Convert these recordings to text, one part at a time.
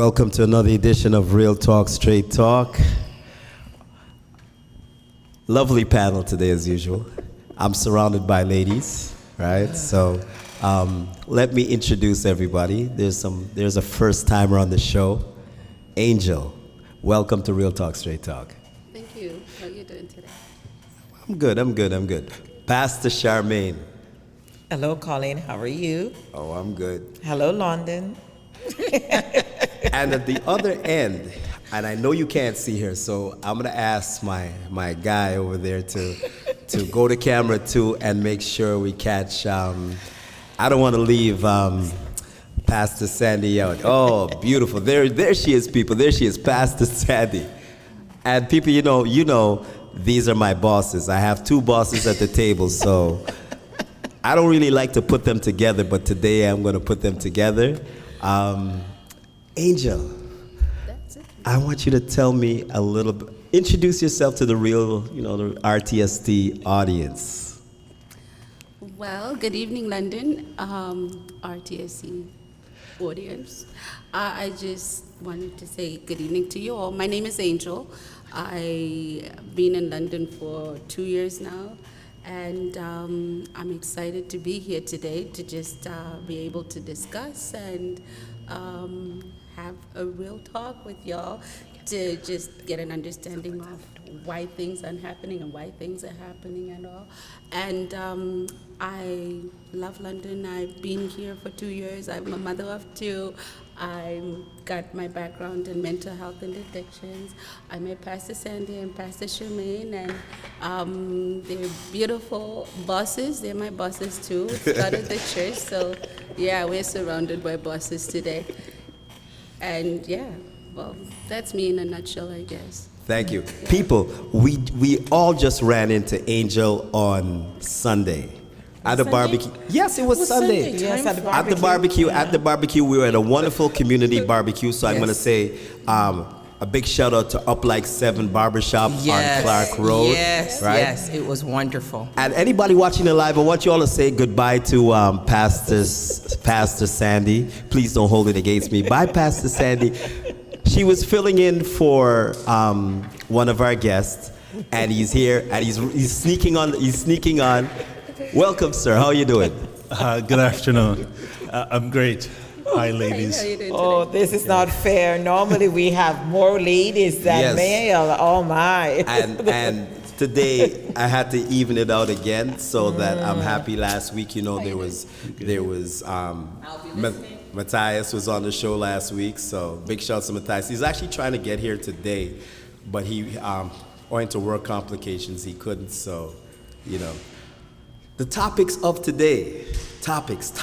Welcome to another edition of Real Talk, Straight Talk. Lovely panel today, as usual. I'm surrounded by ladies, right? So let me introduce everybody. There's a first timer on the show, Angel. Welcome to Real Talk, Straight Talk. Thank you. How are you doing today? I'm good. Pastor Charmaine. Hello, Colleen. How are you? Oh, I'm good. Hello, London. And at the other end, and I know you can't see her, so I'm gonna ask my guy over there to go to camera too and make sure we catch. I don't want to leave Pastor Sandy out. Oh, beautiful! There she is, people. There she is, Pastor Sandy. And people, you know, these are my bosses. I have two bosses at the table, so I don't really like to put them together, but today I'm going to put them together. Angel, That's it. I want you to tell me a little bit, introduce yourself to the real, the RTST audience. Well, good evening, London, RTSC audience. I just wanted to say good evening to you all. My name is Angel. I've been in London for 2 years now, and I'm excited to be here today to just be able to discuss and have a real talk with y'all to just get an understanding of why things are happening and why things are happening and all. And I love London. I've been here for 2 years. I'm a mother of two. I've got my background in mental health and addictions. I met Pastor Sandy and Pastor Charmaine, and they're beautiful bosses. They're my bosses too. It's part of the church, so yeah, we're surrounded by bosses today. And yeah, well, that's me in a nutshell, I guess. Thank you. People, we all just ran into Angel on Sunday. At the barbecue. Yes, it was Sunday. Yes, at the At the barbecue. At the barbecue, we were at a wonderful community barbecue. So I'm going to say a big shout out to Up Like 7 Barbershop on Clark Road. Yes, right? yes, it was wonderful. And anybody watching it live, I want you all to say goodbye to Pastor Sandy. Please don't hold it against me. Bye, Pastor Sandy. She was filling in for one of our guests, and he's here, and he's sneaking on. Welcome, sir. How are you doing? Good afternoon. I'm great. Hi, ladies. How are you doing Oh, today? this is not fair. Normally we have more ladies than Yes. male. Oh my. And today I had to even it out again, so that I'm happy. Last week, there was Matthias was on the show last week, so big shout out to Matthias. He's actually trying to get here today, but he owing to work complications he couldn't. So, the topics of today, topics.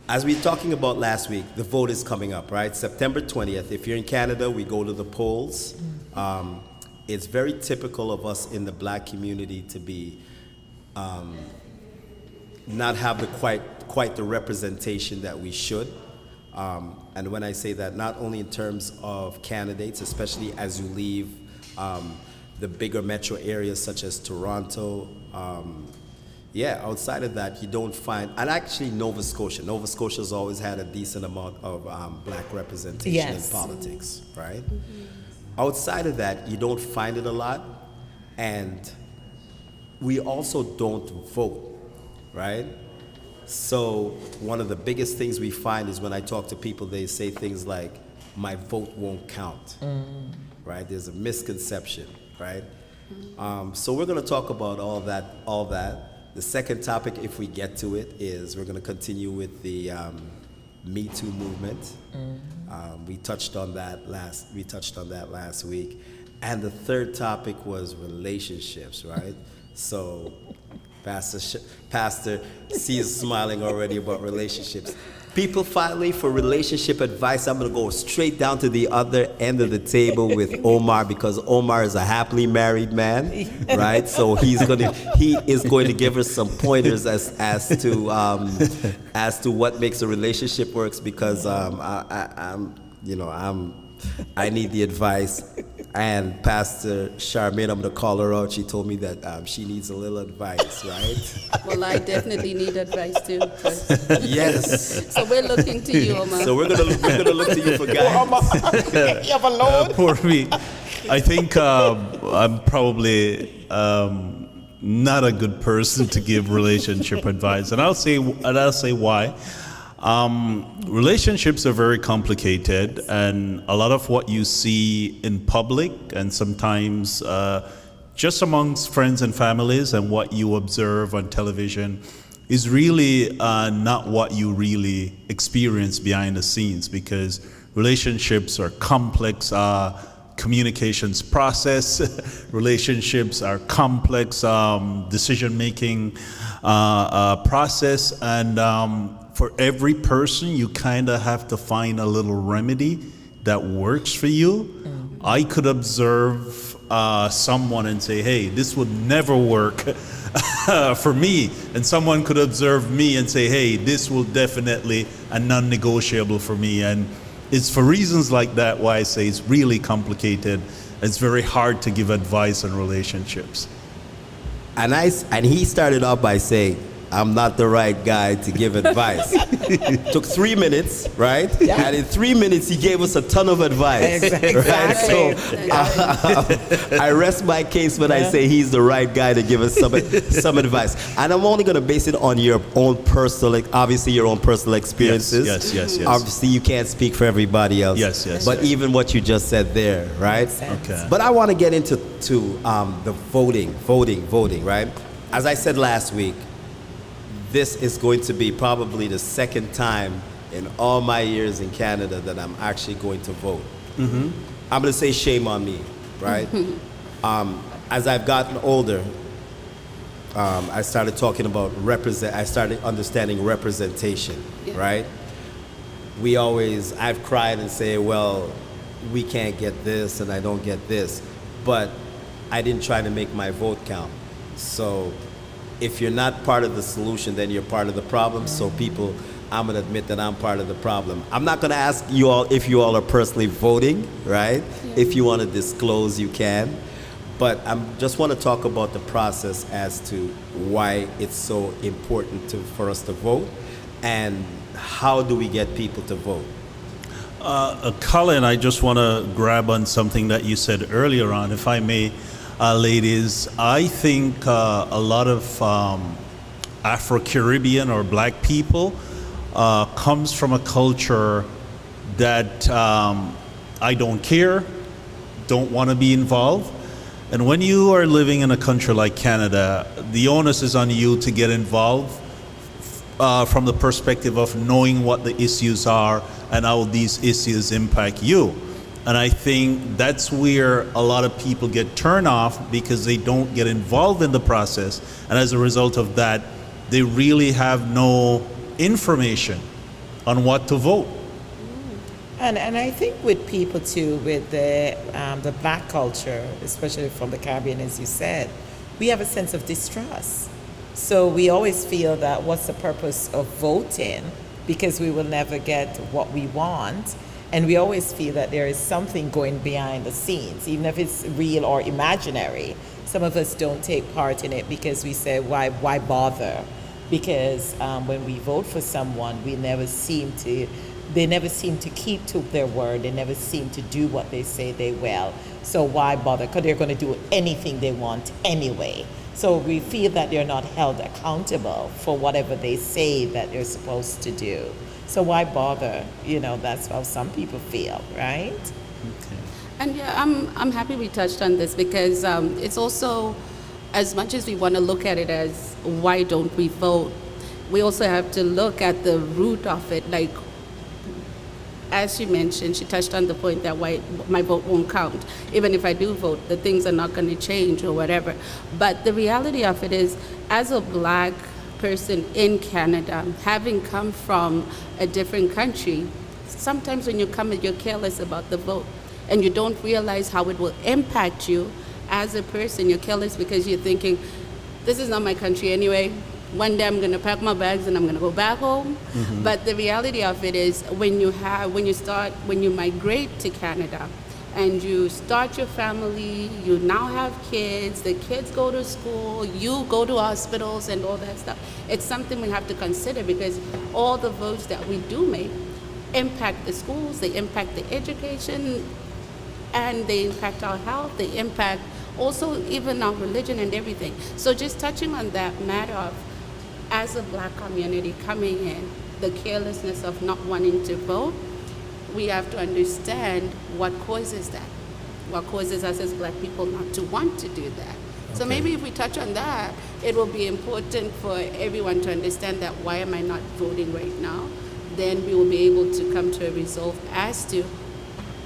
As we were talking about last week, the vote is coming up, right? September 20th. If you're in Canada, we go to the polls. It's very typical of us in the black community to be not have quite the representation that we should. And when I say that, not only in terms of candidates, especially as you leave the bigger metro areas such as Toronto. Outside of that, you don't find, and actually Nova Scotia's always had a decent amount of black representation in politics, right? Outside of that, you don't find it a lot, and we also don't vote, right? So one of the biggest things we find is when I talk to people, they say things like, my vote won't count, right? There's a misconception, right? So we're gonna talk about all that. The second topic, if we get to it, is we're going to continue with the Me Too movement. We touched on that last week, and the third topic was relationships, right? So, Pastor sees smiling already about relationships. People, finally, for relationship advice, I'm going to go straight down to the other end of the table with Omar, because Omar is a happily married man, right? So he is going to give us some pointers as to what makes a relationship works, because I need the advice. And Pastor Charmaine, I'm going to call her out. She told me that she needs a little advice, right? Well, I definitely need advice too. But- Yes. So we're looking to you, Omar. So we're gonna look to you for guidance. You have a load? For me, I think I'm probably not a good person to give relationship advice, and I'll say why. Relationships are very complicated, and a lot of what you see in public and sometimes just amongst friends and families and what you observe on television is really not what you really experience behind the scenes, because relationships are complex communications process. Relationships are complex decision-making process, and for every person, you kind of have to find a little remedy that works for you. I could observe someone and say, hey, this would never work for me. And someone could observe me and say, hey, this will definitely a non-negotiable for me. And it's for reasons like that why I say it's really complicated. It's very hard to give advice on relationships. And he started off by saying, I'm not the right guy to give advice. Took 3 minutes, right? Yeah. And in 3 minutes, he gave us a ton of advice. Exactly. Right? So I rest my case when I say he's the right guy to give us some advice. And I'm only going to base it on your own personal, obviously your own personal experiences. Yes. Obviously, you can't speak for everybody else. Yes. But even what you just said there, right? Okay. But I want to get into the voting, right? As I said last week, this is going to be probably the second time in all my years in Canada that I'm actually going to vote. I'm going to say shame on me, right? As I've gotten older, I started talking about I started understanding representation, right? I've cried and say, well, we can't get this and I don't get this, but I didn't try to make my vote count. So if you're not part of the solution, then you're part of the problem. So people, I'm gonna admit that I'm part of the problem. I'm not gonna ask you all if you all are personally voting, right? If you wanna disclose, you can. But I just wanna talk about the process as to why it's so important for us to vote, and how do we get people to vote? Colin, I just wanna grab on something that you said earlier on, if I may. Ladies, I think a lot of Afro-Caribbean or black people comes from a culture that I don't care, don't want to be involved. And when you are living in a country like Canada, the onus is on you to get involved from the perspective of knowing what the issues are and how these issues impact you. And I think that's where a lot of people get turned off, because they don't get involved in the process. And as a result of that, they really have no information on what to vote. And I think with people too, with the black culture, especially from the Caribbean, as you said, we have a sense of distrust. So we always feel that what's the purpose of voting, because we will never get what we want. And we always feel that there is something going behind the scenes, even if it's real or imaginary. Some of us don't take part in it because we say, why bother? Because when we vote for someone, they never seem to keep to their word. They never seem to do what they say they will. So why bother? Because they're going to do anything they want anyway. So we feel that they're not held accountable for whatever they say that they're supposed to do. So why bother? That's how some people feel, right? Okay. And yeah, I'm happy we touched on this, because it's also, as much as we want to look at it as why don't we vote, we also have to look at the root of it. Like, as she mentioned, she touched on the point that why my vote won't count. Even if I do vote, the things are not going to change or whatever. But the reality of it is, as a black person in Canada, having come from a different country, sometimes when you come and you're careless about the vote and you don't realize how it will impact you as a person. You're careless because you're thinking, this is not my country anyway. One day I'm going to pack my bags and I'm going to go back home. But the reality of it is, when you migrate to Canada and you start your family, you now have kids, the kids go to school, you go to hospitals and all that stuff. It's something we have to consider, because all the votes that we do make impact the schools, they impact the education, and they impact our health, they impact also even our religion and everything. So just touching on that matter of, as a Black community coming in, the carelessness of not wanting to vote, we have to understand what causes that, what causes us as Black people not to want to do that. So maybe if we touch on that, it will be important for everyone to understand that, why am I not voting right now? Then we will be able to come to a resolve as to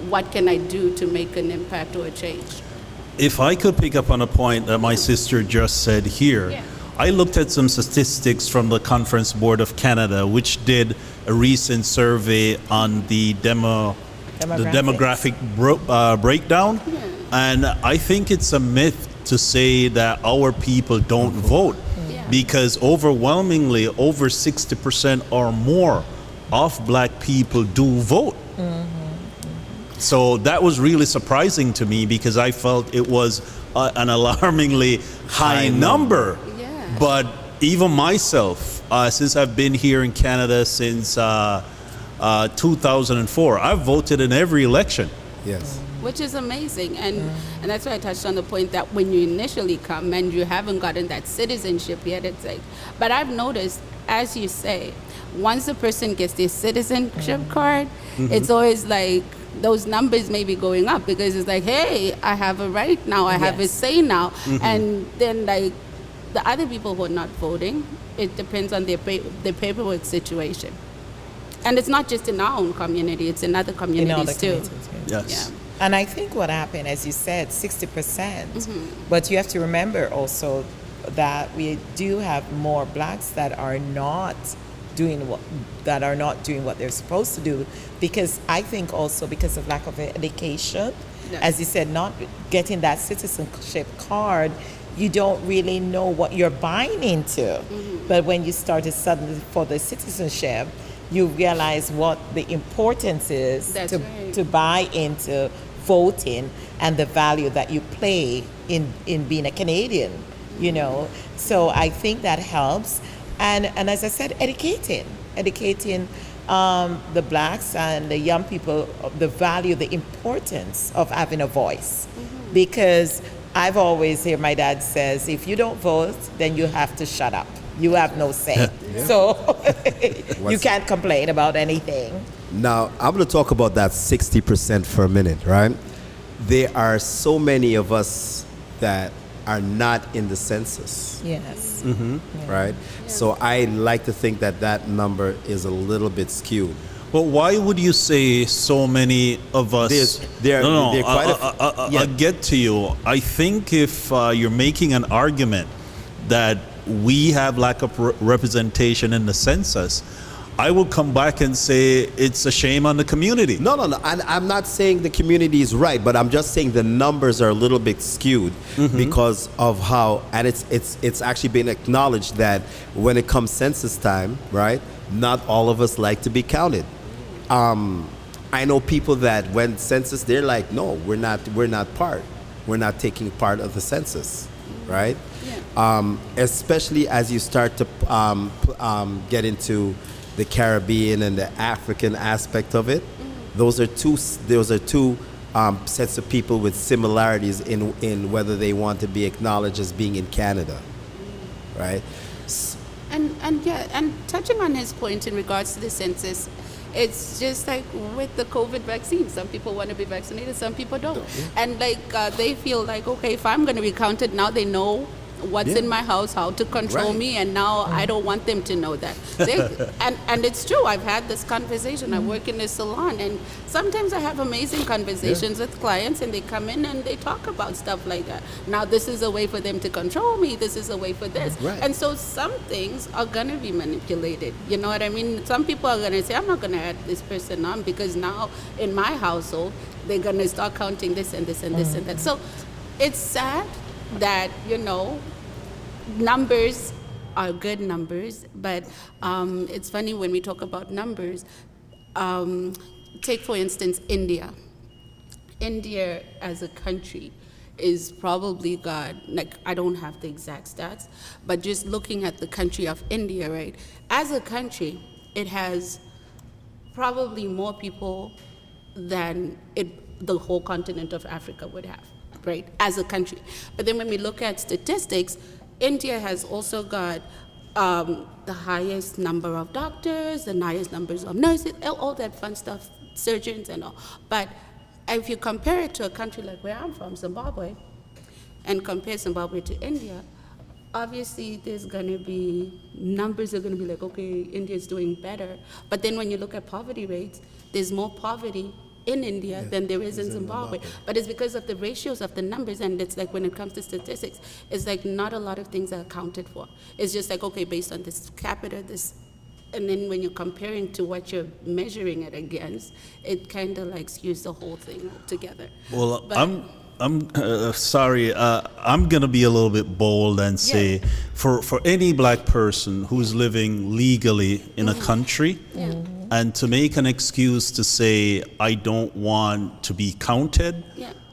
what can I do to make an impact or a change. If I could pick up on a point that my sister just said here, Yeah. I looked at some statistics from the Conference Board of Canada, which did a recent survey on the demographic breakdown. Yeah. And I think it's a myth to say that our people don't vote, Yeah. because overwhelmingly over 60% or more of Black people do vote. So that was really surprising to me, because I felt it was an alarmingly high number. Yeah. But even myself, since I've been here in Canada since 2004, I've voted in every election. Yes. Which is amazing, and that's why I touched on the point that when you initially come and you haven't gotten that citizenship yet, it's like, but I've noticed, as you say, once a person gets their citizenship card, it's always like those numbers may be going up, because it's like, hey, I have a right now, I have a Yes. say now, and then like the other people who are not voting, it depends on their paperwork situation. And it's not just in our own community, it's in other communities too. Yes. Yeah. And I think what happened, as you said, 60%. But you have to remember also that we do have more Blacks that are not doing what they're supposed to do, because I think also because of lack of education, as you said, not getting that citizenship card, you don't really know what you're buying into. But when you started suddenly for the citizenship, you realize what the importance is That's right. to buy into voting and the value that you play in being a Canadian, you know. So I think that helps. And as I said, educating the Blacks and the young people of the value, the importance of having a voice. Because I've always heard my dad says, if you don't vote, then you have to shut up. You have no say. So you can't complain about anything. Now, I'm going to talk about that 60% for a minute, right? There are so many of us that are not in the census, Yes. right? So I like to think that that number is a little bit skewed. But why would you say so many of us? There are quite I'll get to you. I think if you're making an argument that we have lack of representation in the census, I will come back and say it's a shame on the community. No. And I'm not saying the community is right, but I'm just saying the numbers are a little bit skewed because of how, and it's actually been acknowledged that when it comes census time, right, not all of us like to be counted. I know people that when census, they're like, no, we're not taking part of the census, right? Yeah. Especially as you start to get into the Caribbean and the African aspect of it. Those are two sets of people with similarities in whether they want to be acknowledged as being in Canada, right? And touching on his point in regards to the census, it's just like with the COVID vaccine. Some people want to be vaccinated, some people don't. And they feel like, okay, if I'm going to be counted, now they know what's in my house, how to control me, and now I don't want them to know that. And it's true, I've had this conversation. I work in a salon, and sometimes I have amazing conversations with clients, and they come in and they talk about stuff like that. Now this is a way for them to control me, this is a way for this. And so some things are going to be manipulated. You know what I mean? Some people are going to say, I'm not going to add this person on because now in my household, they're going to start counting this and this and this and that. So it's sad that, numbers are good numbers, but it's funny when we talk about numbers. Take, for instance, India. India as a country is probably got, like, I don't have the exact stats, but just looking at the country of India, right? As a country, it has probably more people than the whole continent of Africa would have, right? As a country. But then when we look at statistics, India has also got the highest number of doctors, the highest numbers of nurses, all that fun stuff, surgeons and all. But if you compare it to a country like where I'm from, Zimbabwe, and compare Zimbabwe to India, obviously there's going to be, numbers are going to be like, okay, India's doing better. But then when you look at poverty rates, there's more poverty in India than there is in Zimbabwe. But it's because of the ratios of the numbers, and it's like when it comes to statistics, it's like not a lot of things are accounted for. It's just like, okay, based on this capita, this, and then when you're comparing to what you're measuring it against, it kind of like skews the whole thing together. Well, But- I'm sorry. I'm gonna be a little bit bold and say, for any black person who's living legally in a country, and to make an excuse to say I don't want to be counted,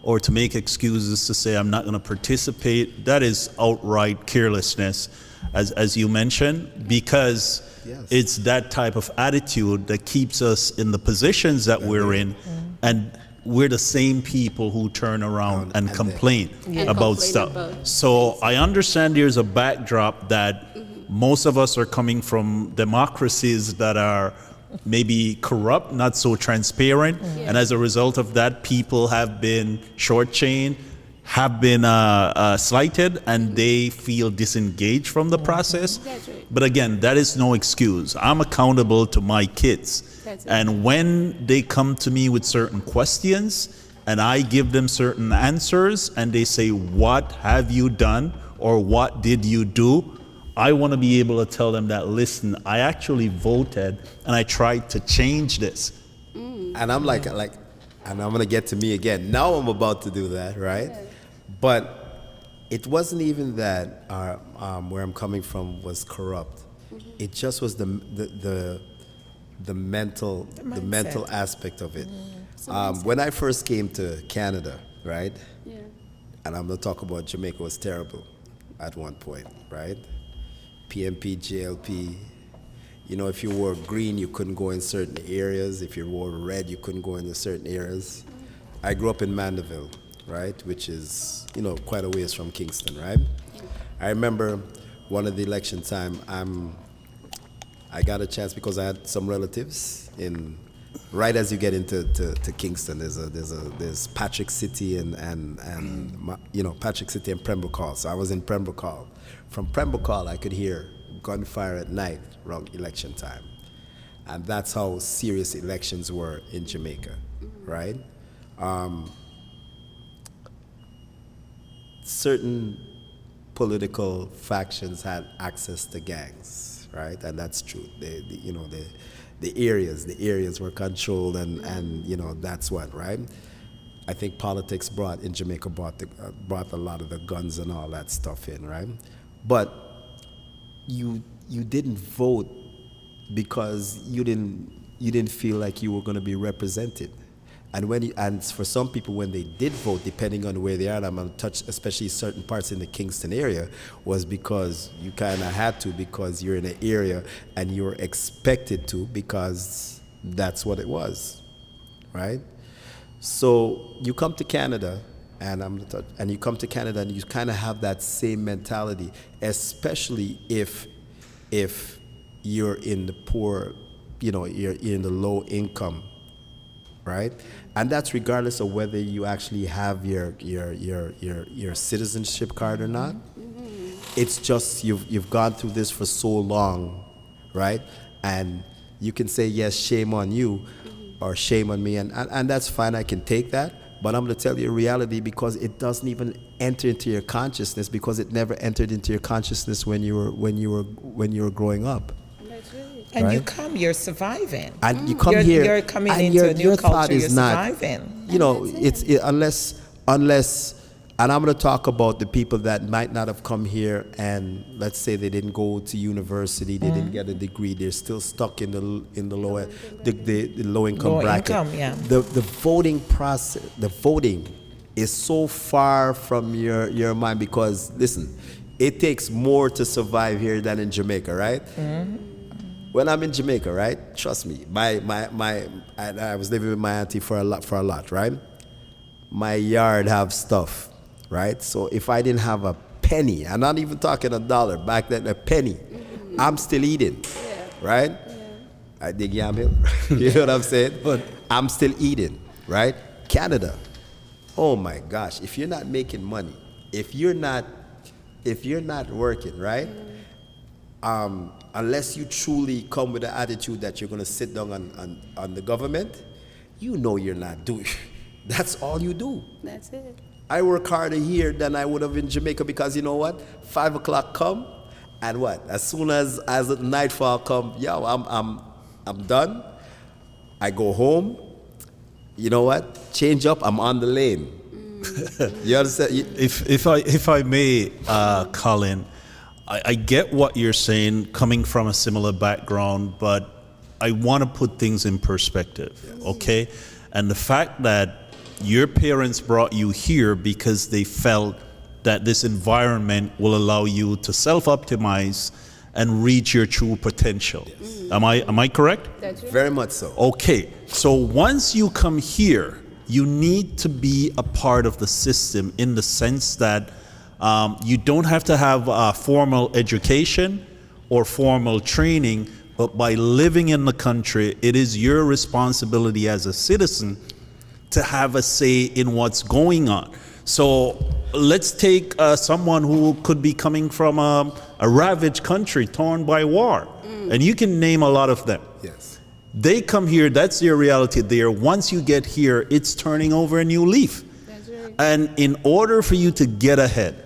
or to make excuses to say I'm not gonna participate, that is outright carelessness, as you mentioned, because it's that type of attitude that keeps us in the positions that we're in, and we're the same people who turn around and complain about stuff. So I understand there's a backdrop that most of us are coming from democracies that are maybe corrupt, not so transparent, and as a result of that, people have been shortchanged, have been slighted, and they feel disengaged from the process. That's right. But again, that is no excuse. I'm accountable to my kids. That's it. And when they come to me with certain questions and I give them certain answers and they say, what have you done or what did you do? I want to be able to tell them that, listen, I actually voted and I tried to change this. And I'm like, and I'm gonna get to me again. Now I'm about to do that, right? But it wasn't even that where I'm coming from was corrupt. It just was the mental aspect of it. When I first came to Canada, right? Yeah. And I'm gonna talk about Jamaica was terrible at one point, right? PMP, JLP. You know, if you wore green, you couldn't go in certain areas. If you wore red, you couldn't go into certain areas. I grew up in Mandeville, right, which is, you know, quite a ways from Kingston, right? I remember one of the election time, I got a chance because I had some relatives in, right as you get into to Kingston, there's Patrick City and you know, Patrick City and Pembroke Hall. So I was in Pembroke Hall. From Pembroke Hall, I could hear gunfire at night around election time. And that's how serious elections were in Jamaica, right? Certain political factions had access to gangs, right? And that's true. The areas were controlled, and you know, that's what, right? I think politics in Jamaica brought a lot of the guns and all that stuff in, right? But you didn't vote because you didn't feel like you were going to be represented. And for some people, when they did vote, depending on where they are, and I'm going to touch especially certain parts in the Kingston area, was because you kind of had to, because you're in an area and you're expected to, because that's what it was, right? So you come to Canada, and you come to Canada and you kind of have that same mentality, especially if you're in the poor, you know, you're in the low income, right? And that's regardless of whether you actually have your citizenship card or not. It's just you've gone through this for so long, right? And you can say, yes, shame on you, or shame on me, and that's fine, I can take that. But I'm going to tell you a reality, because it doesn't even enter into your consciousness, because it never entered into your consciousness when you were growing up. That's right. And Right? you're surviving. And you come You're- here, you're coming and into a new your thought culture, is you're not, surviving. you know, unless And I'm going to talk about the people that might not have come here and let's say they didn't go to university, they didn't get a degree, they're still stuck in the lower the low income Low bracket. income, yeah. The voting process, the voting is so far from your mind because listen, it takes more to survive here than in Jamaica, right? When I'm in Jamaica, right? Trust me, I was living with my auntie for a lot, right? My yard have stuff, right? So if I didn't have a penny, I'm not even talking a dollar, back then a penny, I'm still eating, right? I dig yam hill, you know what I'm saying? But I'm still eating, right? Canada, oh my gosh, if you're not making money, if you're not working, right? Unless you truly come with the attitude that you're going to sit down on the government, you know you're not doing. That's all you do. That's it. I work harder here than I would have in Jamaica because you know what? 5 o'clock come, and what? As soon as nightfall come, yo, I'm done. I go home. You know what? Change up. I'm on the lane. You understand? If I may, Colin, I get what you're saying, coming from a similar background, but I want to put things in perspective, okay? And the fact that your parents brought you here because they felt that this environment will allow you to self-optimize and reach your true potential. Yes. Am I correct? That's right. Very much so. Okay, so once you come here, you need to be a part of the system in the sense that you don't have to have a formal education or formal training, but by living in the country, it is your responsibility as a citizen to have a say in what's going on. So let's take someone who could be coming from a ravaged country torn by war, and you can name a lot of them. Yes. They come here, that's their reality there. Once you get here, it's turning over a new leaf. That's right. And in order for you to get ahead,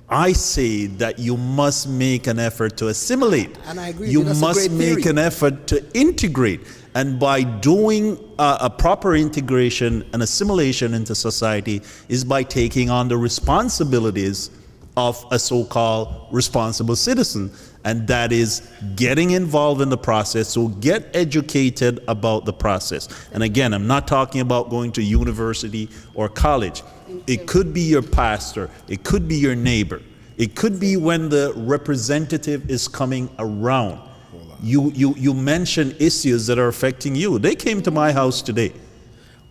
I say that you must make an effort to assimilate. And I agree. You That's a must great make theory. an effort to integrate. And by doing a proper integration and assimilation into society is by taking on the responsibilities of a so-called responsible citizen. And that is getting involved in the process. So get educated about the process. And again, I'm not talking about going to university or college. It could be your pastor. It could be your neighbor. It could be when the representative is coming around. You mention issues that are affecting you. They came to my house today.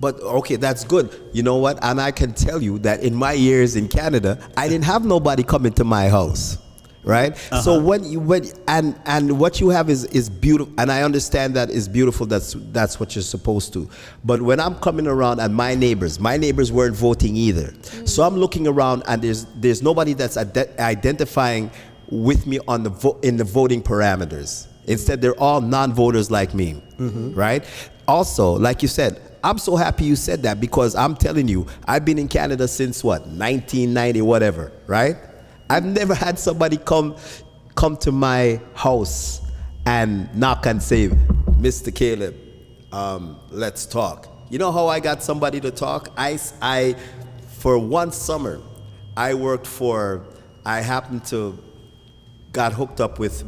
But okay, that's good. You know what? And I can tell you that in my years in Canada, I didn't have nobody coming to my house, right? So when what you have is beautiful, and I understand that is beautiful. That's what you're supposed to. But when I'm coming around and my neighbors weren't voting either. So I'm looking around and there's nobody that's identifying with me on in the voting parameters. Instead, they're all non-voters like me, right? Also, like you said, I'm so happy you said that because I'm telling you, I've been in Canada since what, 1990, whatever, right? I've never had somebody come to my house and knock and say, Mr. Caleb, let's talk. You know how I got somebody to talk? I for one summer, I happened to got hooked up with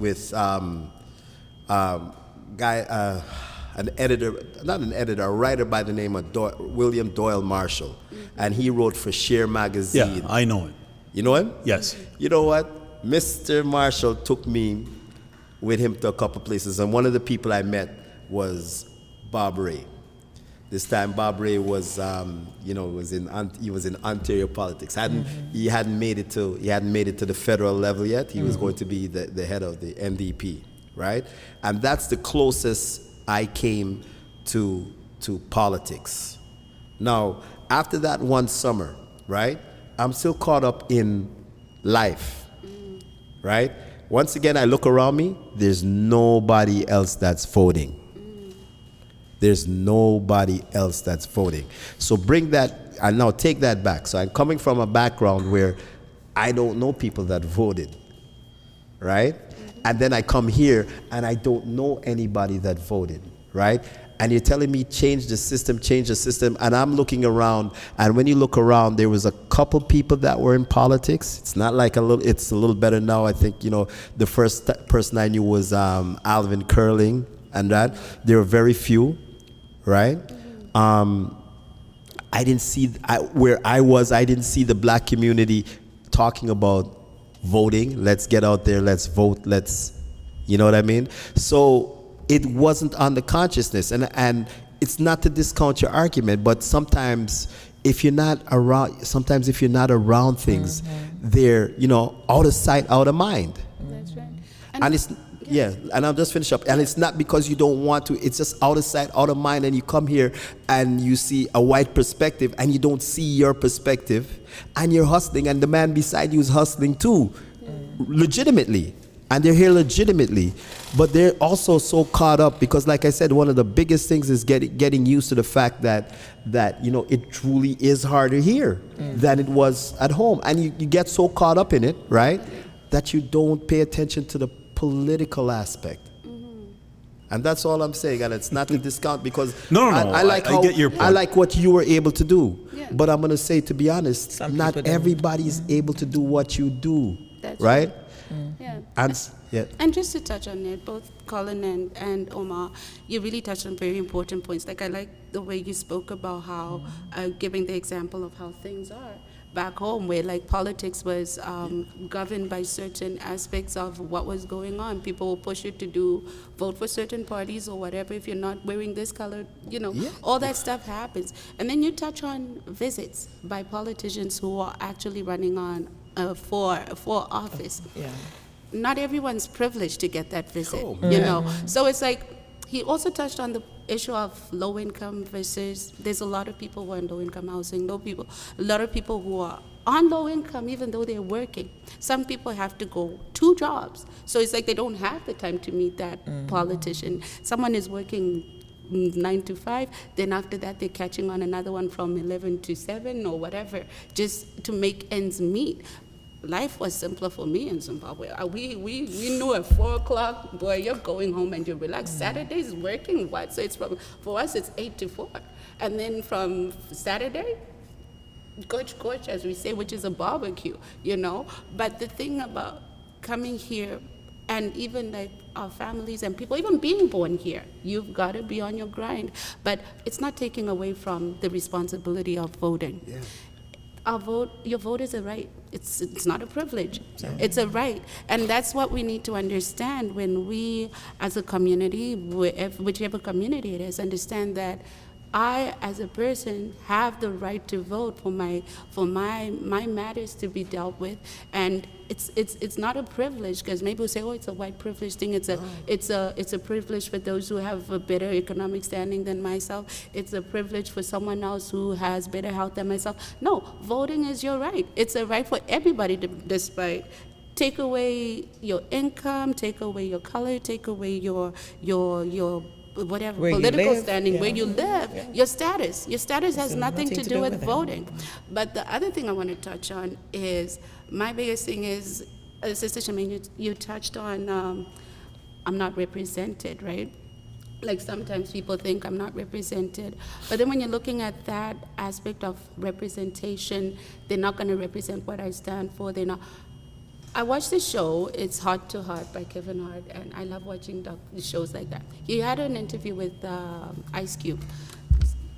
an editor, not an editor, a writer by the name of William Doyle Marshall, and he wrote for Share magazine. Yeah, I know him. You know him? Yes. You know what? Mr. Marshall took me with him to a couple places, and one of the people I met was Bob Ray. This time, Bob Ray was, he was in Ontario politics. He hadn't made it to the federal level yet. He was going to be the head of the NDP, right? And that's the closest I came to politics. Now, after that one summer, right? I'm still caught up in life, right? Once again, I look around me. There's nobody else that's voting. There's nobody else that's voting. So bring that, and now take that back. So I'm coming from a background where I don't know people that voted, right? And then I come here and I don't know anybody that voted, right? And you're telling me change the system, and I'm looking around, and when you look around, there was a couple people that were in politics. It's not like it's a little better now. I think, the first person I knew was Alvin Curling, and that. There were very few, right? I didn't see, where I was, I didn't see the black community talking about voting. Let's get out there, let's vote, you know what I mean? So it wasn't on the consciousness, and it's not to discount your argument, but sometimes if you're not around things, they're, out of sight, out of mind. That's right. And it's, and I'll just finish up. And it's not because you don't want to, it's just out of sight, out of mind, and you come here and you see a white perspective and you don't see your perspective, and you're hustling, and the man beside you is hustling too, legitimately. And they're here legitimately, but they're also so caught up because, like I said, one of the biggest things is getting used to the fact that it truly is harder here than it was at home, and you get so caught up in it, right, that you don't pay attention to the political aspect. And that's all I'm saying, and it's not to discount, because I get your point. I like what you were able to do, Yeah. but I'm going to say, to be honest, Some not people don't. everybody is able to do what you do, That's right? Yeah. And And just to touch on it, both Colin and Omar, you really touched on very important points. Like, I like the way you spoke about how, giving the example of how things are back home, where like politics was governed by certain aspects of what was going on. People will push you to vote for certain parties or whatever. If you're not wearing this color, all that stuff happens. And then you touch on visits by politicians who are actually running on for office. Yeah. Not everyone's privileged to get that visit, Cool. So it's like, he also touched on the issue of low income versus, there's a lot of people who are in low income housing, a lot of people who are on low income even though they're working. Some people have to go 2 jobs. So it's like they don't have the time to meet that politician. Someone is working 9 to 5, then after that they're catching on another one from 11 to 7 or whatever, just to make ends meet. Life was simpler for me in Zimbabwe. We knew at 4 o'clock, boy, you're going home and you're relaxed. Saturdays working, what? So it's for us, it's 8 to 4. And then from Saturday, coach, as we say, which is a barbecue, But the thing about coming here, and even like our families and people, even being born here, you've got to be on your grind. But it's not taking away from the responsibility of voting. Yeah. Your vote is a right. It's not a privilege. It's a right. And that's what we need to understand when we, as a community, whichever community it is, understand that I, as a person, have the right to vote for my matters to be dealt with, and it's not a privilege, because maybe we'll say, oh, it's a white privilege thing. It's a privilege for those who have a better economic standing than myself. It's a privilege for someone else who has better health than myself. No, voting is your right. It's a right for everybody, despite. Take away your income, take away your color, take away your whatever Where you political live, standing, where you live, your status has nothing to do with it. voting. But the other thing I want to touch on is, my biggest thing is, Sister Shemaine, you touched on, I'm not represented, right? Like, sometimes people think I'm not represented, but then when you're looking at that aspect of representation, they're not going to represent what I stand for. They're not. I watched the show, it's Heart to Heart by Kevin Hart, and I love watching shows like that. He had an interview with Ice Cube,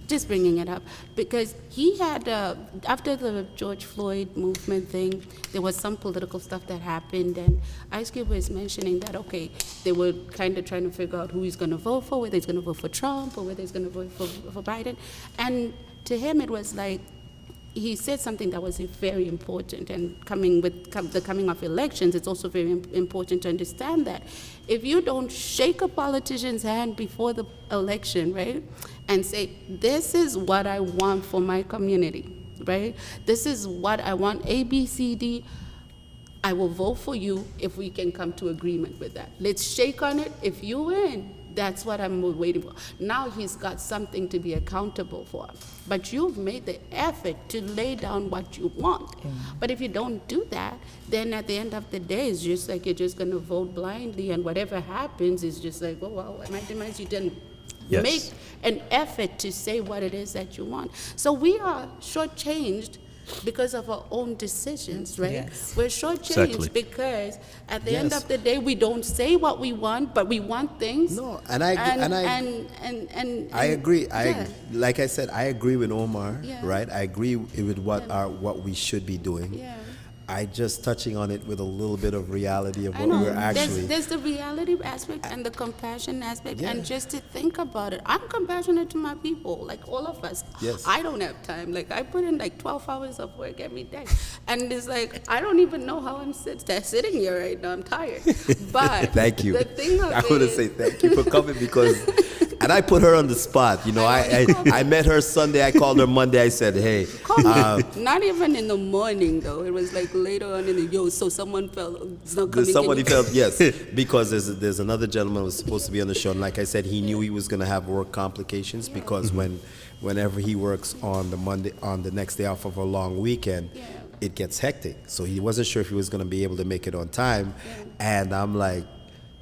just bringing it up, because he had, after the George Floyd movement thing, there was some political stuff that happened, and Ice Cube was mentioning that, okay, they were kind of trying to figure out who he's going to vote for, whether he's going to vote for Trump or whether he's going to vote for Biden. And to him, it was like, he said something that was very important, and the coming of elections, it's also very important to understand that if you don't shake a politician's hand before the election, right, and say, this is what I want for my community, right, this is what I want, A, B, C, D, I will vote for you if we can come to agreement with that. Let's shake on it. If you win, that's what I'm waiting for. Now he's got something to be accountable for. But you've made the effort to lay down what you want. But if you don't do that, then at the end of the day, it's just like you're just going to vote blindly, and whatever happens is just like, oh, well, my demise, you didn't Yes. make an effort to say what it is that you want. So we are shortchanged because of our own decisions, right? Yes. We're shortchanged Exactly. because at the end Yes. of the day, we don't say what we want, but we want things. No, and I I agree. yeah. Like I said, I agree with Omar. Yeah. Right? I agree with what we should be doing. Yeah. I just touching on it with a little bit of reality of I what know. we're actually. There's the reality aspect and the compassion aspect, Yeah. and just to think about it. I'm compassionate to my people, like all of us. Yes. I don't have time. Like I put in like 12 hours of work every day, and it's like I don't even know how I'm sitting here right now. I'm tired. But Thank you. The thing of I want to it say is- thank you for coming because, and I put her on the spot. You know, I met her Sunday. I called her Monday. I said, hey, Not even in the morning though. It was like later on in the so someone felt it's not coming. somebody in. felt yes because there's another gentleman who was supposed to be on the show, and like I said, he knew he was going to have work complications because whenever he works on the next day off of a long weekend, Yeah. it gets hectic. So he wasn't sure if he was going to be able to make it on time, and I'm like,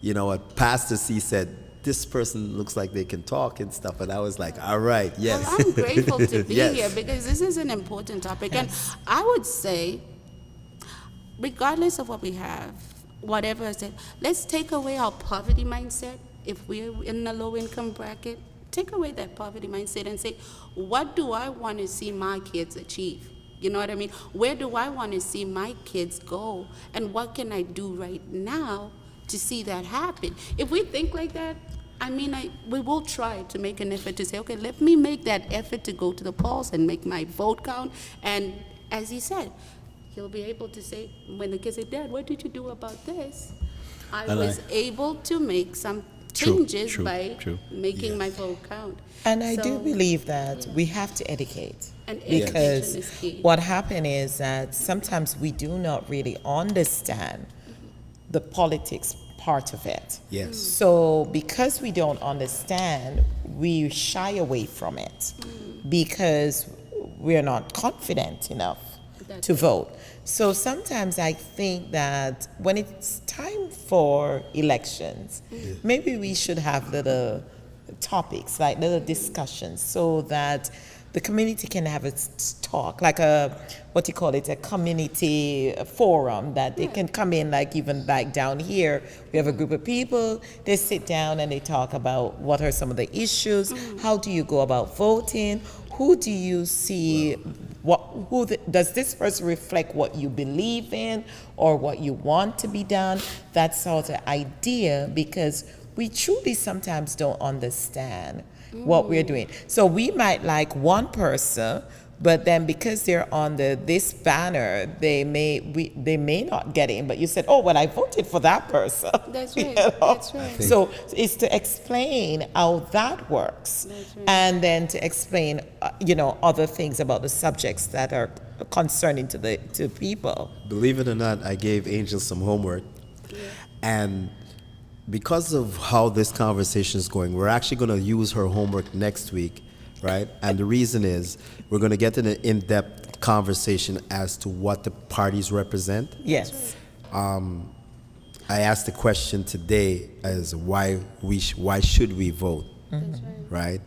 you know what, Pastor C said, this person looks like they can talk and stuff, and I was like, all right, yes. Well, I'm grateful to be Yes. here because this is an important topic. And I would say, regardless of what we have, whatever I said, let's take away our poverty mindset. If we're in a low income bracket, take away that poverty mindset and say, what do I want to see my kids achieve? You know what I mean? Where do I want to see my kids go? And what can I do right now to see that happen? If we think like that, I mean, we will try to make an effort to say, okay, let me make that effort to go to the polls and make my vote count. And as he said, he'll be able to say, when the kids say, Dad, what did you do about this? I And was able to make some changes by making my vote count. And I do So- believe that we have to educate. And education Because is key. what happened is that sometimes we do not really understand the politics part of it. Yes. So because we don't understand, we shy away from it because we're not confident enough That's to it. vote. So sometimes I think that when it's time for elections, maybe we should have little topics, like little discussions, so that the community can have a talk, like a, what you call it, a community forum that they can come in, like even like down here, we have a group of people, they sit down and they talk about what are some of the issues, how do you go about voting, who do you see, does this person reflect what you believe in or what you want to be done, that sort of idea, because we truly sometimes don't understand what we're doing. So we might like one person, but then because they're on this banner, they may not get in. But you said, "Oh, well, I voted for that person." That's You right. know? That's right. So it's to explain how that works, That's right. and then to explain, other things about the subjects that are concerning to people. Believe it or not, I gave Angel some homework, and because of how this conversation is going, we're actually going to use her homework next week, right? And the reason is we're going to get in an in-depth conversation as to what the parties represent. Yes. I asked the question today as why should we vote, That's right? right.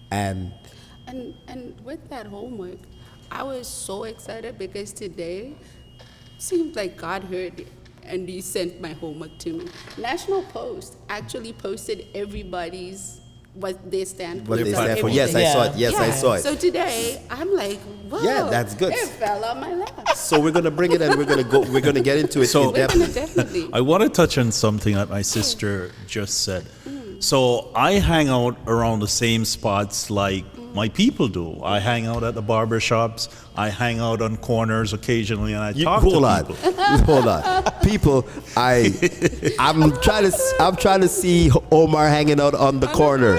And And with that homework, I was so excited because today seemed like God heard it and He sent my homework to me. National Post actually posted everybody's what they stand for. what they on stand for. Yes, everything. I saw it. Yes, I Yeah. saw it. So today I'm like, whoa. Yeah, that's good. It fell on my lap. So we're going to bring it and we're going to get into it So- in We're depth. gonna definitely. I want to touch on something that my sister just said. So I hang out around the same spots like my people do. I hang out at the barber shops. I hang out on corners occasionally, and I talk Hold to on, people. hold on. People, I'm trying to see Omar hanging out on the corner.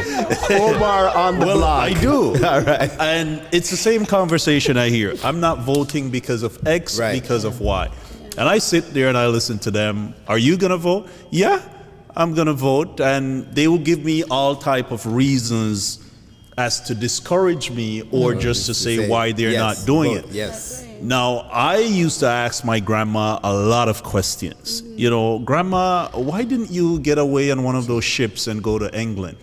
Omar on the Well, block. I do. All right. And it's the same conversation I hear. I'm not voting because of X, Right. because of Y. And I sit there and I listen to them. Are you going to vote? Yeah, I'm going to vote. And they will give me all type of reasons as to discourage me or just to say why they're yes, not doing vote, it. Yes. Now, I used to ask my grandma a lot of questions. Grandma, why didn't you get away on one of those ships and go to England?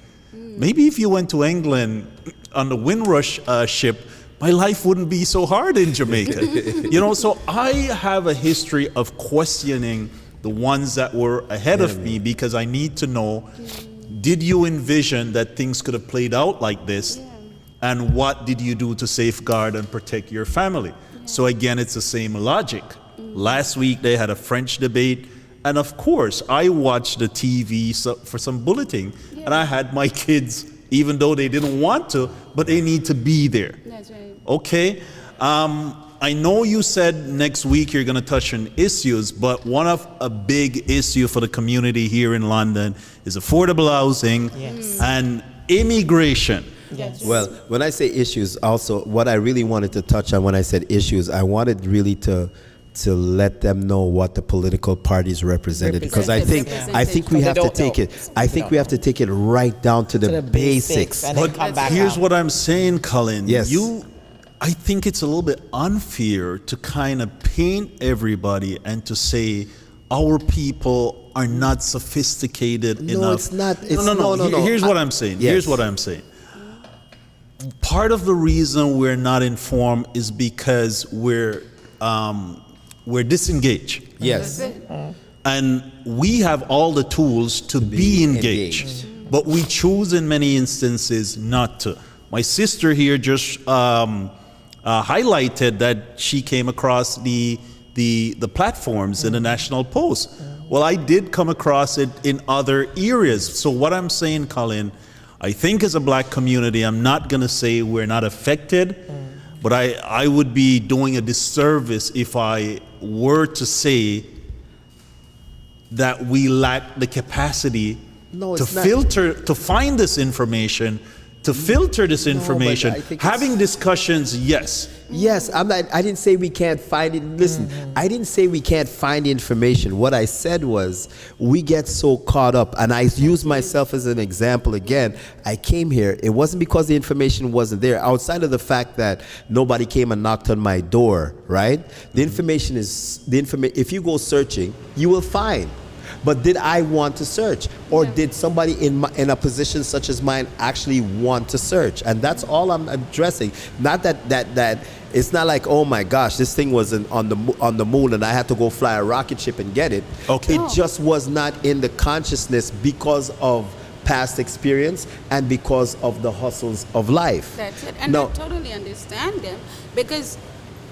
maybe if you went to England on the Windrush ship, my life wouldn't be so hard in Jamaica. So I have a history of questioning the ones that were ahead of me, because I need to know, did you envision that things could have played out like this? And what did you do to safeguard and protect your family? So again, it's the same logic. Last week they had a French debate, and of course I watched the TV for some bulleting, and I had my kids, even though they didn't want to, but they need to be there. That's right. Okay. I know you said next week you're going to touch on issues, but one of a big issue for the community here in London is affordable housing and immigration. Yes. Well, when I say issues, also what I really wanted to touch on when I said issues, I wanted really to let them know what the political parties represented, because I think we have to take it. I think we have to take it right down to the basics. And then come back Here's out. what I'm saying, Colin. Yes. I think it's a little bit unfair to kind of paint everybody and to say our people are not sophisticated enough. No, it's not. It's, no. no. Here's what I'm saying. Yes. Here's what I'm saying. Part of the reason we're not informed is because we're disengaged. Yes. And we have all the tools to be engaged, but we choose in many instances not to. My sister here just highlighted that she came across the platforms in the National Post. Well, I did come across it in other areas. So what I'm saying, Colin, I think as a black community, I'm not going to say we're not affected, but I would be doing a disservice if I were to say that we lack the capacity to filter, to find this information, to filter this information. I think Having discussions, yes. Yes, I didn't say we can't find it. Listen, I didn't say we can't find information. What I said was we get so caught up, and I use myself as an example again. I came here. It wasn't because the information wasn't there. Outside of the fact that nobody came and knocked on my door, right? The information is if you go searching, you will find. But did I want to search, or did somebody in a position such as mine actually want to search? And that's all I'm addressing. Not that it's not like, oh my gosh, this thing was on the moon and I had to go fly a rocket ship and get it. Okay. It just was not in the consciousness because of past experience and because of the hustles of life. That's it. And I totally understand them, because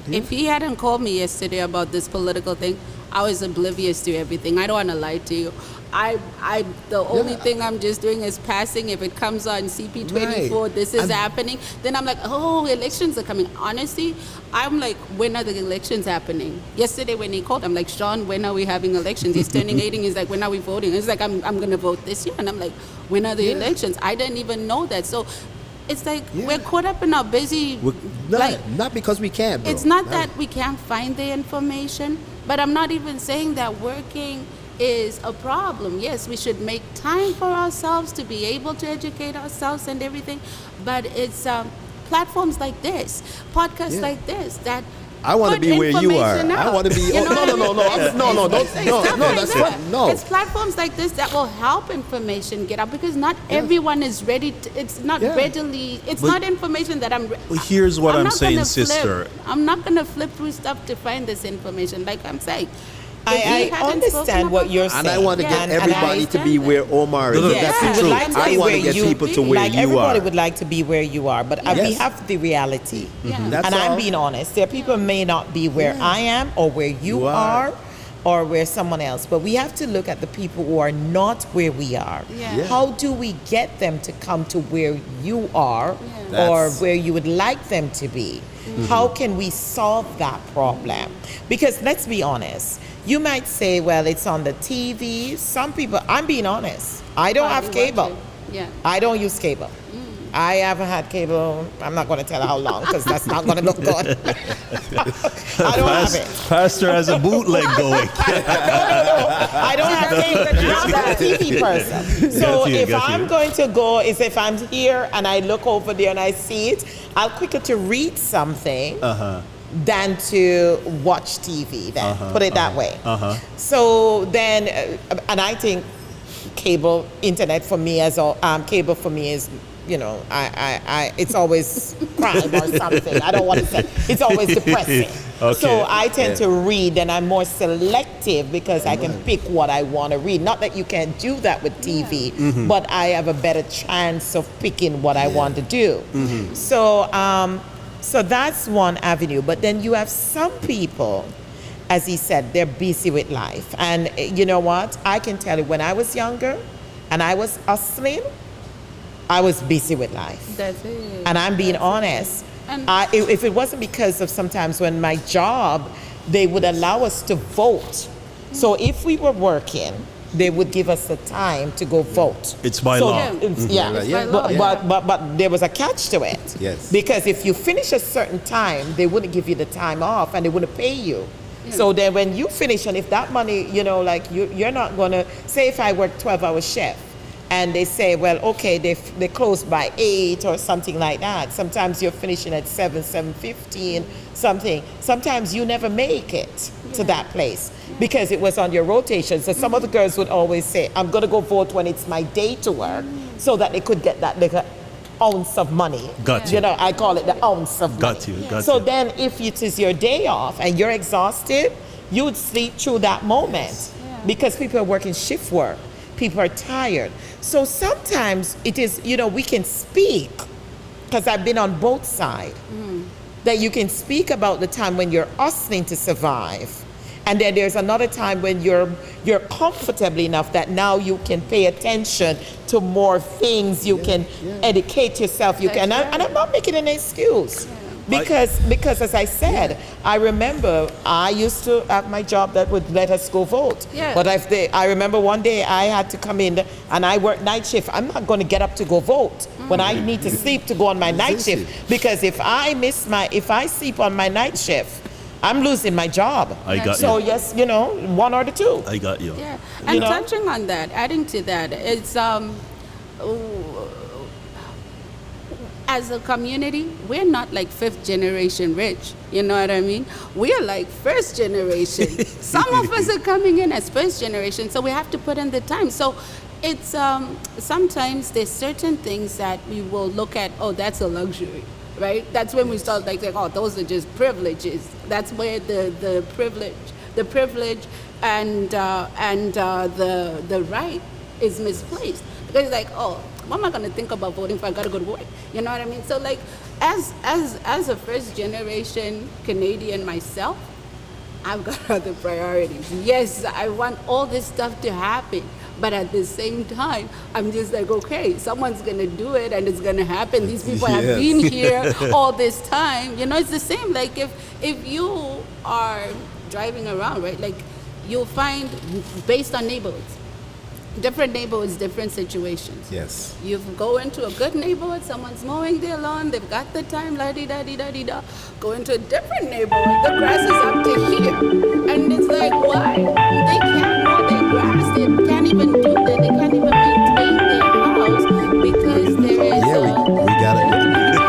if he hadn't called me yesterday about this political thing, I was oblivious to everything. I don't want to lie to you. The only thing I'm just doing is passing. If it comes on CP24, this is happening, then I'm like, oh, elections are coming. Honestly, I'm like, when are the elections happening? Yesterday when he called, I'm like, Sean, when are we having elections? He's turning 18. He's like, when are we voting? He's like, I'm going to vote this year. And I'm like, when are the elections? I didn't even know that. So it's like we're caught up in our busy... Not because we can't, bro. It's not that we can't find the information, but I'm not even saying that working is a problem. Yes, we should make time for ourselves to be able to educate ourselves and everything, but it's platforms like this, podcasts like this, that I want to be where you are. I want to be. No. It's platforms like this that will help information get out, because not everyone is ready. It's not readily. It's not information that I'm. Here's what I'm not saying, gonna sister. I'm not going to flip through stuff to find this information. Like I'm saying. I understand what you're saying. And I want to get everybody to be where Omar is. Yes, That's the truth. like I want to get people to where you everybody are. would like to be where you are, but we have the reality. That's And all. I'm being honest. There are people may not be where I am or where you are or where someone else, but we have to look at the people who are not where we are. How do we get them to come to where you are or where you would like them to be? How can we solve that problem? Because let's be honest, you might say, well, it's on the TV. Some people, I'm being honest, I don't have cable. I don't use cable. I haven't had cable. I'm not going to tell how long, because that's not going to look good. I don't have it. Pastor has a bootleg going. I don't have cable. I'm not a TV person. So if I'm going to go, is if I'm here and I look over there and I see it, I'll quicker to read something than to watch TV, then put it that way. So then, and I think cable internet for me cable for me is, you know, I it's always crime or something. I don't want to say it's always depressing. Okay. So I tend to read, and I'm more selective because I can pick what I want to read. Not that you can't do that with TV, but I have a better chance of picking what I want to do. So so that's one avenue. But then you have some people, as he said, they're busy with life. And you know what? I can tell you, when I was younger and I was hustling, I was busy with life. That's it. And I'm being honest. And If it wasn't because of sometimes when my job, they would allow us to vote. So if we were working, they would give us the time to go vote. It's by So, law. Yeah, It's by law, but there was a catch to it. Yes. Because if you finish a certain time, they wouldn't give you the time off and they wouldn't pay you. So then when you finish, and if that money, you know, like you're not going to, say if I work 12-hour shift, and they say, well, okay, they close by 8 or something like that. Sometimes you're finishing at 7:15, something. Sometimes you never make it to that place because it was on your rotation. So some of the girls would always say, I'm going to go vote when it's my day to work, so that they could get that little ounce of money. Got you. You know, I call it the ounce of money. Got you, got So you. then if it is your day off and you're exhausted, you would sleep through that moment because people are working shift work. People are tired. So sometimes it is, you know, we can speak, because I've been on both sides, that you can speak about the time when you're hustling to survive. And then there's another time when you're comfortable enough that now you can pay attention to more things. You can educate yourself. You can, and I'm not making an excuse. Because as I said, I remember I used to have my job that would let us go vote. Yeah. But I remember one day I had to come in and I work night shift. I'm not going to get up to go vote when I need to sleep to go on my night shift. Because if I sleep on my night shift, I'm losing my job. I got So you. yes, you know, one or the two. I got you. Yeah, and You know? touching on that, adding to that, it's as a community, we're not like 5th generation rich. You know what I mean? We're like 1st generation. Some of us are coming in as 1st generation, so we have to put in the time. So it's sometimes there's certain things that we will look at. Oh, that's a luxury, right? That's when we start like saying, oh, those are just privileges. That's where the privilege and the right is misplaced, because it's like, oh, what am I going to think about voting if I got to go to work? You know what I mean? So like, as a 1st generation Canadian myself, I've got other priorities. Yes, I want all this stuff to happen, but at the same time, I'm just like, okay, someone's going to do it and it's going to happen. These people have been here all this time. You know, it's the same. Like if you are driving around, right, like you'll find, based on neighborhoods, different neighborhoods, different situations. Yes. You go into a good neighborhood, someone's mowing their lawn, they've got the time, la-di-da-di-da-di-da. Go into a different neighborhood, the grass is up to here. And it's like, why? They can't mow their grass, they can't even do that, they can't even maintain their house because there is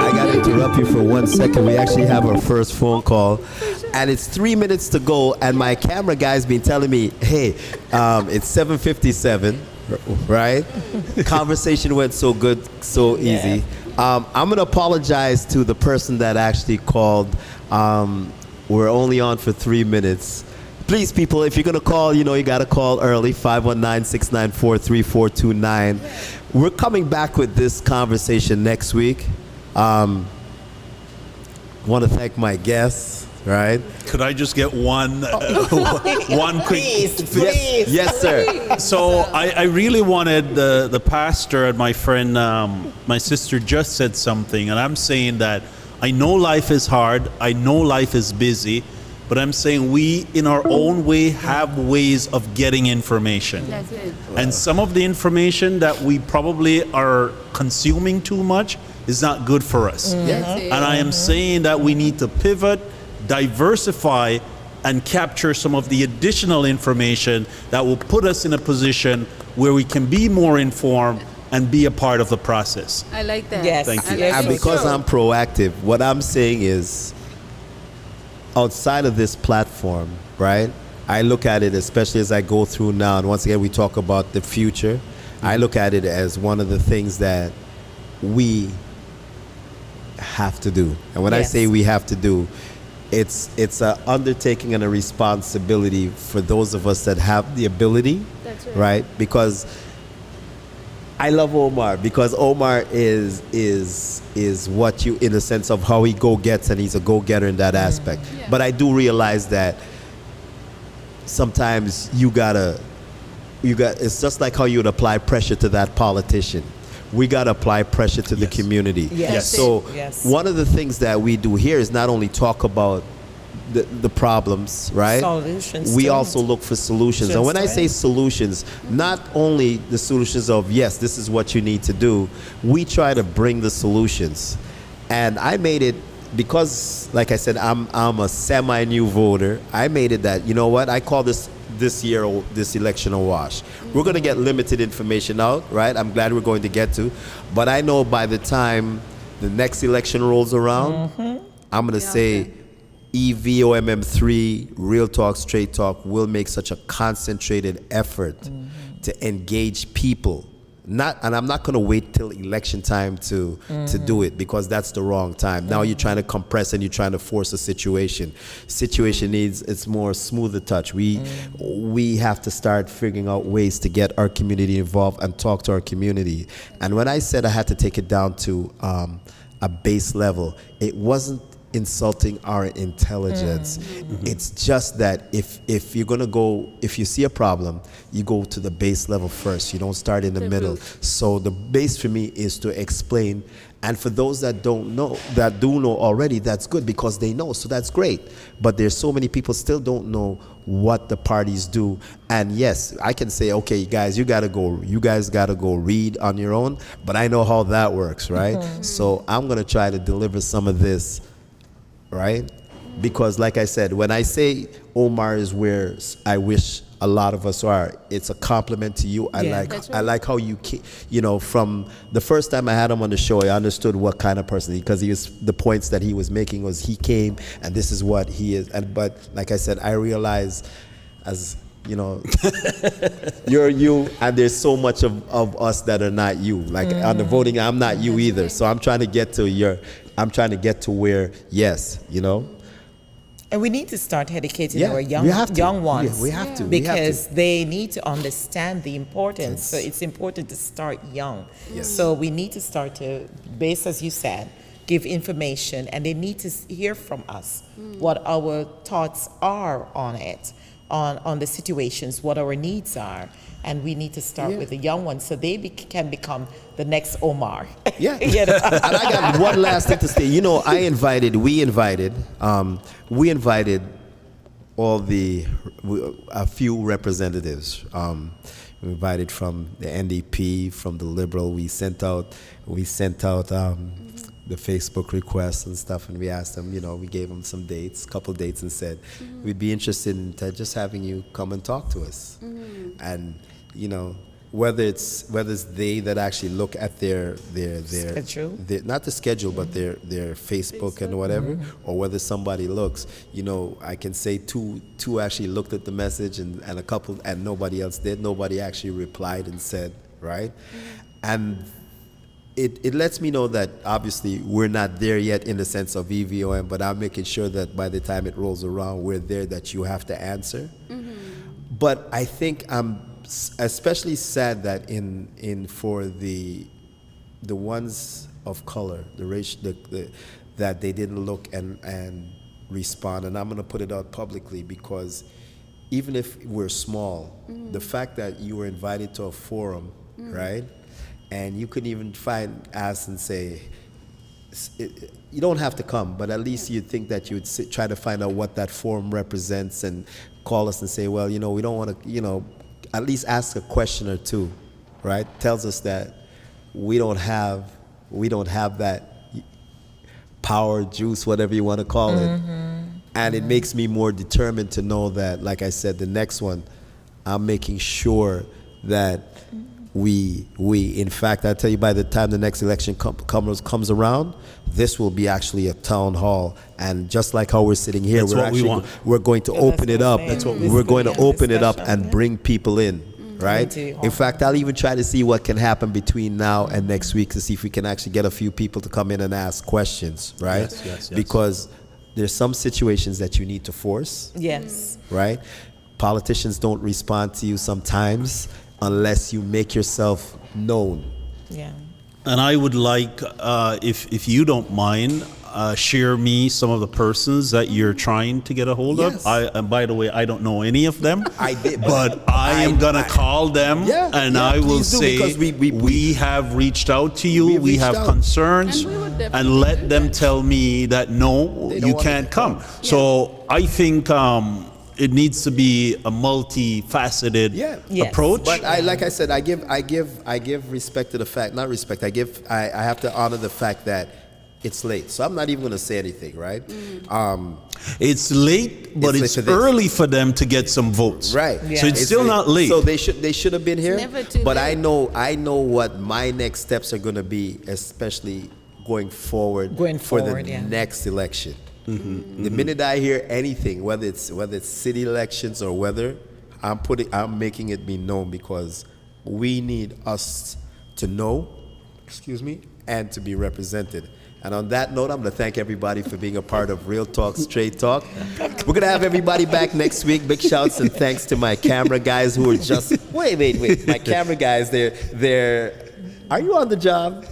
I gotta interrupt you for 1 second. We actually have our first phone call, and it's 3 minutes to go. And my camera guy's been telling me, "Hey, it's 7:57, right? Conversation went so good, so easy. I'm gonna apologize to the person that actually called. We're only on for 3 minutes." Please, people, if you're going to call, you know, you got to call early, 519-694-3429. We're coming back with this conversation next week. Want to thank my guests, right? Could I just get one quick? Please. Yes, sir. So I really wanted the pastor and my friend, my sister just said something, and I'm saying that I know life is hard, I know life is busy, but I'm saying we, in our own way, have ways of getting information. That's it. And some of the information that we probably are consuming too much is not good for us. That's it. And I am saying that we need to pivot, diversify, and capture some of the additional information that will put us in a position where we can be more informed and be a part of the process. I like that. Yes. Thank you. I like And it. because I'm proactive, what I'm saying is, outside of this platform, right? I look at it, especially as I go through now, and once again we talk about the future, I look at it as one of the things that we have to do. And when I Yes. say we have to do, it's an undertaking and a responsibility for those of us that have the ability. That's right. Right? Because I love Omar, because Omar is what you, in the sense of how he go-gets, and he's a go-getter in that aspect. Yeah. But I do realize that sometimes it's just like how you would apply pressure to that politician. We got to apply pressure to the Yes. community. Yes. So Yes. one of the things that we do here is not only talk about the problems, right? Solutions We to also it. look for solutions. And when I Just say right. solutions, not only the solutions of, yes, this is what you need to do, we try to bring the solutions. And I made it, because, like I said, I'm a semi-new voter. I made it that, you know what, I call this election a wash. We're going to get limited information out, right? I'm glad we're going to get to. But I know by the time the next election rolls around, I'm going to say EVOMM3, Real Talk, Straight Talk, will make such a concentrated effort to engage people. And I'm not going to wait till election time to do it, because that's the wrong time. Now you're trying to compress and you're trying to force a situation. Situation needs, it's more smoother touch. We have to start figuring out ways to get our community involved and talk to our community. And when I said I had to take it down to a base level, it wasn't insulting our intelligence. It's just that if you're gonna go, if you see a problem, you go to the base level first. You don't start in the middle. root. So the base for me is to explain, and for those that don't know, that do know already, that's good, because they know, so that's great. But there's so many people still don't know what the parties do. And yes, I can say, okay, you guys gotta go read on your own, but I know how that works, right? So I'm gonna try to deliver some of this, right? Because like I said, when I say Omar is where I wish a lot of us are, it's a compliment to you. Yeah. That's I right. like how from the first time I had him on the show, I understood what kind of person, because the points that he was making was, he came and this is what he is. But like I said, I realize, as you know, you're you, and there's so much of us that are not you. Like on the voting, I'm not you either. So I'm trying to get to where, yes, you know. And we need to start educating Yeah, our we have to. young ones. Yeah, we have to. We have to. Because they need to understand the importance. So it's important to start young. Yes. So we need to start to, base as you said, give information, and they need to hear from us what our thoughts are on it, on the situations, what our needs are. And we need to start with the young ones, so they can become the next Omar. Yeah. You know? And I got one last thing to say. You know, we invited a few representatives. We invited from the NDP, from the Liberal. We sent out the Facebook requests and stuff, and we asked them, you know, we gave them some dates, couple dates, and said, we'd be interested in just having you come and talk to us. And, you know, whether it's they that actually look at their Schedule? not the schedule, but their Facebook and whatever, or whether somebody looks, you know, I can say two actually looked at the message, and a couple, and nobody else did. Nobody actually replied and said, right? And it lets me know that obviously we're not there yet in the sense of EVOM, but I'm making sure that by the time it rolls around, we're there, that you have to answer. But I think I'm especially sad that for the ones of color, that they didn't look and respond. And I'm going to put it out publicly, because even if we're small, the fact that you were invited to a forum, right? And you couldn't even ask and say, you don't have to come, but at least you'd think that you would try to find out what that forum represents and call us and say, well, you know, we don't want to, you know, at least ask a question or two, right? Tells us that we don't have that power, juice, whatever you want to call it. And it makes me more determined to know that, like I said, the next one, I'm making sure that In fact, I tell you, by the time the next election comes around, this will be actually a town hall, and just like how we're sitting here, That's what we want. we're going to open it up. That's what We're going to open it up discussion, and bring people in, right? Going to In fact, I'll even try to see what can happen between now and next week to see if we can actually get a few people to come in and ask questions, right? Yes. Because there's some situations that you need to force, Yes. right? Politicians don't respond to you sometimes unless you make yourself known. Yeah. And I would like, if you don't mind, share me some of the persons that you're trying to get a hold Yes. of. And by the way, I don't know any of them. I did, but I am gonna call them, and I will please do, say because we have reached out to you. We've We reached have out. concerns, And we would and definitely let do them that. tell me that no, They don't you want can't to come. So I think it needs to be a multifaceted Yeah. Yes. approach. But like I said, I give respect to the fact, not respect. I have to honor the fact that it's late. So I'm not even going to say anything, right? It's late, but It's late it's for this. early for them to get some votes. Right. Yeah. So it's still not late. So they should have been here. never too But late. I know what my next steps are going to be, especially going forward Going for forward, the yeah. next election. The minute I hear anything, whether it's city elections or whether I'm making it be known, because we need us to know, and to be represented. And on that note, I'm going to thank everybody for being a part of Real Talk, Straight Talk. We're going to have everybody back next week. Big shouts and thanks to my camera guys who are just... Wait. My camera guys, they're... Are you on the job?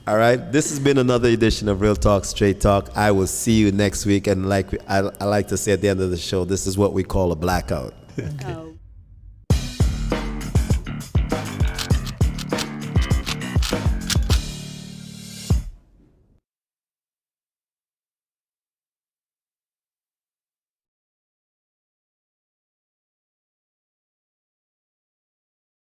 All right. This has been another edition of Real Talk, Straight Talk. I will see you next week. And like I like to say at the end of the show, this is what we call a blackout. Oh,